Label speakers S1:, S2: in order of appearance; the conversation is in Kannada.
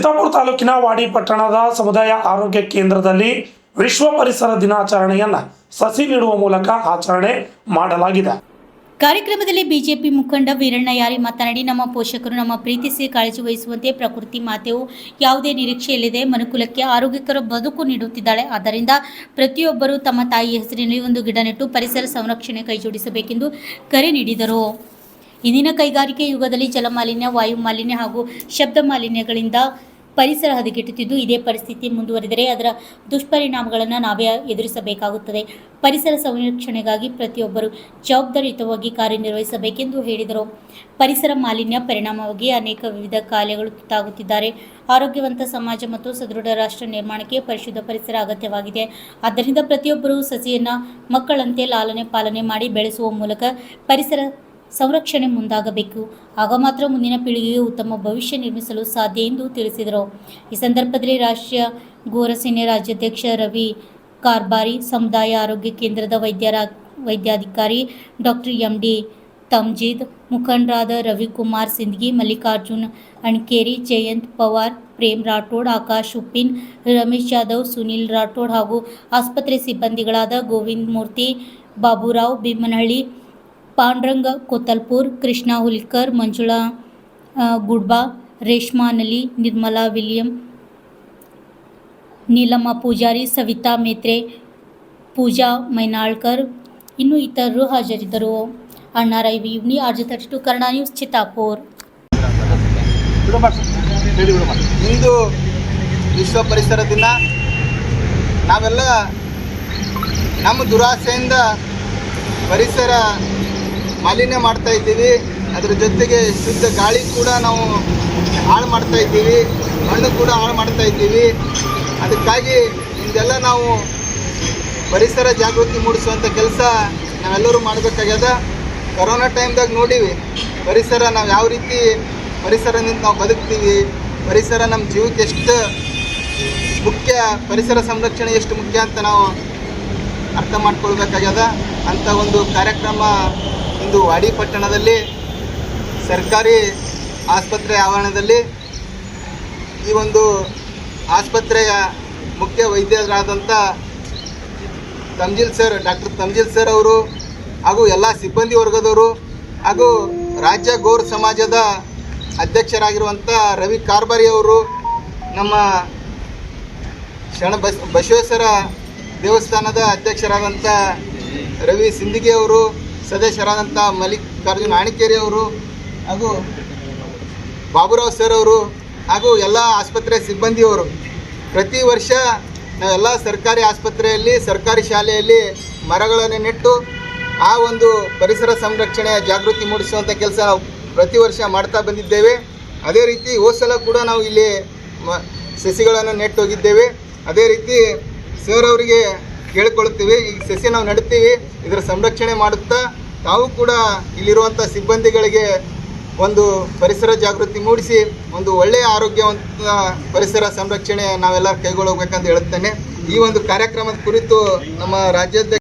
S1: ಚಿತ್ತಾಪುರ ತಾಲೂಕಿನ ವಾಡಿ ಪಟ್ಟಣದ ಸಮುದಾಯ ಆರೋಗ್ಯ ಕೇಂದ್ರದಲ್ಲಿ ವಿಶ್ವ ಪರಿಸರ ದಿನಾಚರಣೆಯನ್ನು ಸಸಿ ನೆಡುವ ಮೂಲಕ ಆಚರಣೆ ಮಾಡಲಾಗಿದೆ.
S2: ಕಾರ್ಯಕ್ರಮದಲ್ಲಿ ಬಿಜೆಪಿ ಮುಖಂಡ ವೀರಣ್ಣ ಯಾರಿ ಮಾತನಾಡಿ, ನಮ್ಮ ಪೋಷಕರು ನಮ್ಮ ಪ್ರೀತಿಸಿ ಕಾಳಜಿ ವಹಿಸುವಂತೆ ಪ್ರಕೃತಿ ಮಾತೆಯು ಯಾವುದೇ ನಿರೀಕ್ಷೆ ಇಲ್ಲದೆ ಮನುಕುಲಕ್ಕೆ ಆರೋಗ್ಯಕರ ಬದುಕು ನೀಡುತ್ತಿದ್ದಾಳೆ. ಆದ್ದರಿಂದ ಪ್ರತಿಯೊಬ್ಬರೂ ತಮ್ಮ ತಾಯಿ ಹೆಸರಿನಲ್ಲಿ ಒಂದು ಗಿಡ ನೆಟ್ಟು ಪರಿಸರ ಸಂರಕ್ಷಣೆ ಕೈಜೋಡಿಸಬೇಕೆಂದು ಕರೆ ನೀಡಿದರು. ಇಂದಿನ ಕೈಗಾರಿಕೆ ಯುಗದಲ್ಲಿ ಜಲಮಾಲಿನ್ಯ, ವಾಯು ಮಾಲಿನ್ಯ ಹಾಗೂ ಶಬ್ದ ಮಾಲಿನ್ಯಗಳಿಂದ ಪರಿಸರ ಹದಗೆಟ್ಟುತ್ತಿದ್ದು, ಇದೇ ಪರಿಸ್ಥಿತಿ ಮುಂದುವರಿದರೆ ಅದರ ದುಷ್ಪರಿಣಾಮಗಳನ್ನು ನಾವೇ ಎದುರಿಸಬೇಕಾಗುತ್ತದೆ. ಪರಿಸರ ಸಂರಕ್ಷಣೆಗಾಗಿ ಪ್ರತಿಯೊಬ್ಬರು ಜವಾಬ್ದಾರಿಯುತವಾಗಿ ಕಾರ್ಯನಿರ್ವಹಿಸಬೇಕೆಂದು ಹೇಳಿದರು. ಪರಿಸರ ಮಾಲಿನ್ಯ ಪರಿಣಾಮವಾಗಿ ಅನೇಕ ವಿವಿಧ ಕಾಯಿಲೆಗಳು ತುತ್ತಾಗುತ್ತಿದ್ದಾರೆ. ಆರೋಗ್ಯವಂತ ಸಮಾಜ ಮತ್ತು ಸದೃಢ ರಾಷ್ಟ್ರ ನಿರ್ಮಾಣಕ್ಕೆ ಪರಿಶುದ್ಧ ಪರಿಸರ ಅಗತ್ಯವಾಗಿದೆ. ಆದ್ದರಿಂದ ಪ್ರತಿಯೊಬ್ಬರೂ ಸಸಿಯನ್ನು ಮಕ್ಕಳಂತೆ ಲಾಲನೆ ಪಾಲನೆ ಮಾಡಿ ಬೆಳೆಸುವ ಮೂಲಕ ಪರಿಸರ ಸಂರಕ್ಷಣೆ ಮುಂದಾಗಬೇಕು. ಆಗ ಮಾತ್ರ ಮುಂದಿನ ಪೀಳಿಗೆಗೆ ಉತ್ತಮ ಭವಿಷ್ಯ ನಿರ್ಮಿಸಲು ಸಾಧ್ಯ ಎಂದು ತಿಳಿಸಿದರು. ಈ ಸಂದರ್ಭದಲ್ಲಿ ರಾಷ್ಟ್ರೀಯ ಗೋರಸೇನೆ ರಾಜ್ಯಾಧ್ಯಕ್ಷ ರವಿ ಕಾರ್ಬಾರಿ, ಸಮುದಾಯ ಆರೋಗ್ಯ ಕೇಂದ್ರದ ವೈದ್ಯಾಧಿಕಾರಿ ಡಾಕ್ಟರ್ ಎಂ.ಡಿ. ತಮ್ಜೀದ್, ಮುಖಂಡರಾದ ರವಿಕುಮಾರ್ ಸಿಂದಗಿ, ಮಲ್ಲಿಕಾರ್ಜುನ್ ಅಣ್ಕೇರಿ, ಜಯಂತ್ ಪವಾರ್, ಪ್ರೇಮ್ ರಾಠೋಡ್, ಆಕಾಶ್ ಉಪ್ಪಿನ್, ರಮೇಶ್ ಜಾಧವ್, ಸುನಿಲ್ ರಾಠೋಡ್ ಹಾಗೂ ಆಸ್ಪತ್ರೆ ಸಿಬ್ಬಂದಿಗಳಾದ ಗೋವಿಂದ್ ಮೂರ್ತಿ, ಬಾಬುರಾವ್ ಭೀಮನಹಳ್ಳಿ, ಪಾಂಡ್ರಂಗ ಕೊತ್ತಲ್ಪುರ್, ಕೃಷ್ಣ ಹುಲಿಕರ್, ಮಂಜುಳಾ ಗುಡ್ಬಾ, ರೇಷ್ಮಾ ನಲಿ, ನಿರ್ಮಲಾ ವಿಲಿಯಂ, ನೀಲಮ್ಮ ಪೂಜಾರಿ, ಸವಿತಾ ಮೇತ್ರೆ, ಪೂಜಾ ಮೈನಾಳ್ಕರ್ ಇನ್ನು ಇತರರು ಹಾಜರಿದ್ದರು. ಅಣ್ಣಾರೈ ವಿವ್ನಿ, RJ32 ಕನ್ನಡ ನ್ಯೂಸ್, ಚಿತ್ತಾಪುರ್.
S3: ಇಂದು ವಿಶ್ವ ಪರಿಸರ ದಿನ. ನಾವೆಲ್ಲ ನಮ್ಮ ದುರಾಸೆಯಿಂದ ಪರಿಸರ ಮಾಲಿನ್ಯ ಮಾಡ್ತಾ ಇದ್ದೀವಿ. ಅದರ ಜೊತೆಗೆ ಶುದ್ಧ ಗಾಳಿ ಕೂಡ ನಾವು ಹಾಳು ಮಾಡ್ತಾ ಇದ್ದೀವಿ, ಮಣ್ಣು ಕೂಡ ಹಾಳು ಮಾಡ್ತಾ ಇದ್ದೀವಿ. ಅದಕ್ಕಾಗಿ ಇದೆಲ್ಲ ನಾವು ಪರಿಸರ ಜಾಗೃತಿ ಮೂಡಿಸುವಂಥ ಕೆಲಸ ನಾವೆಲ್ಲರೂ ಮಾಡಬೇಕಾಗ್ಯದ. ಕೊರೋನಾ ಟೈಮ್ದಾಗ ನೋಡೀವಿ ಪರಿಸರ ನಾವು ಯಾವ ರೀತಿ ಪರಿಸರದಿಂದ ನಾವು ಬದುಕ್ತೀವಿ, ಪರಿಸರ ನಮ್ಮ ಜೀವಕ್ಕೆ ಎಷ್ಟು ಮುಖ್ಯ, ಪರಿಸರ ಸಂರಕ್ಷಣೆ ಎಷ್ಟು ಮುಖ್ಯ ಅಂತ ನಾವು ಅರ್ಥ ಮಾಡ್ಕೊಳ್ಬೇಕಾಗ್ಯದ. ಅಂಥ ಒಂದು ಕಾರ್ಯಕ್ರಮ ಇಂದು ವಾಡಿ ಪಟ್ಟಣದಲ್ಲಿ ಸರ್ಕಾರಿ ಆಸ್ಪತ್ರೆ ಆವರಣದಲ್ಲಿ ಈ ಒಂದು ಆಸ್ಪತ್ರೆಯ ಮುಖ್ಯ ವೈದ್ಯರಾದಂಥ ಡಾಕ್ಟರ್ ತಮ್ಜೀಲ್ ಸರ್ ಅವರು ಹಾಗೂ ಎಲ್ಲ ಸಿಬ್ಬಂದಿ ವರ್ಗದವರು ಹಾಗೂ ರಾಜ್ಯ ಗೌರ ಸಮಾಜದ ಅಧ್ಯಕ್ಷರಾಗಿರುವಂಥ ರವಿ ಕಾರ್ಬಾರಿ ಅವರು, ನಮ್ಮ ಬಸವೇಶ್ವರ ದೇವಸ್ಥಾನದ ಅಧ್ಯಕ್ಷರಾದಂಥ ರವಿ ಸಿಂದಗಿ ಅವರು, ಸದಸ್ಯರಾದಂಥ ಮಲ್ಲಿಕಾರ್ಜುನ್ ಅಣ್ಕೇರಿ ಅವರು ಹಾಗೂ ಬಾಬುರಾವ್ ಸರ್ ಅವರು ಹಾಗೂ ಎಲ್ಲ ಆಸ್ಪತ್ರೆ ಸಿಬ್ಬಂದಿಯವರು ಪ್ರತಿ ವರ್ಷ ನಾವೆಲ್ಲ ಸರ್ಕಾರಿ ಆಸ್ಪತ್ರೆಯಲ್ಲಿ, ಸರ್ಕಾರಿ ಶಾಲೆಯಲ್ಲಿ ಮರಗಳನ್ನು ನೆಟ್ಟು ಆ ಒಂದು ಪರಿಸರ ಸಂರಕ್ಷಣೆಯ ಜಾಗೃತಿ ಮೂಡಿಸುವಂಥ ಕೆಲಸ ನಾವು ಪ್ರತಿ ವರ್ಷ ಮಾಡ್ತಾ ಬಂದಿದ್ದೇವೆ. ಅದೇ ರೀತಿ ಹೋದ ಸಲ ಕೂಡ ನಾವು ಇಲ್ಲಿ ಸಸಿಗಳನ್ನು ನೆಟ್ಟೋಗಿದ್ದೇವೆ. ಅದೇ ರೀತಿ ಸರ್ ಅವರಿಗೆ ಕೇಳಿಕೊಳ್ಳುತ್ತೀವಿ, ಈ ಸಸಿ ನಾವು ನೆಡ್ತೀವಿ, ಇದರ ಸಂರಕ್ಷಣೆ ಮಾಡುತ್ತಾ ತಾವು ಕೂಡ ಇಲ್ಲಿರುವಂಥ ಸಿಬ್ಬಂದಿಗಳಿಗೆ ಒಂದು ಪರಿಸರ ಜಾಗೃತಿ ಮೂಡಿಸಿ ಒಂದು ಒಳ್ಳೆಯ ಆರೋಗ್ಯವಂತ ಪರಿಸರ ಸಂರಕ್ಷಣೆ ನಾವೆಲ್ಲ ಕೈಗೊಳ್ಳಬೇಕಂತ ಹೇಳುತ್ತೇನೆ. ಈ ಒಂದು ಕಾರ್ಯಕ್ರಮದ ಕುರಿತು ನಮ್ಮ ರಾಜ್ಯಾಧ್ಯಕ್ಷ